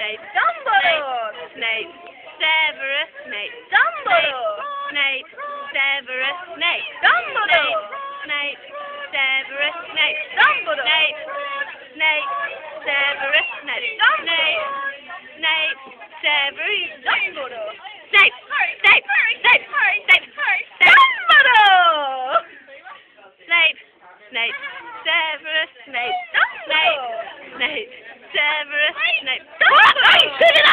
Snape, Dumbledore. Snape, Severus Snape, Dumbledore. Snape, Severus Snape, Dumbledore. Snape, Severus Snape, Dumbledore. Snape, Snape, Severus Snape, Snape, Snape, Severus Dumbledore. Snape, Snape, Snape, Snape, Dumbledore. Snape, Snape, Severus Snape, Snape, Snape, Severus Snape. Dumbledore.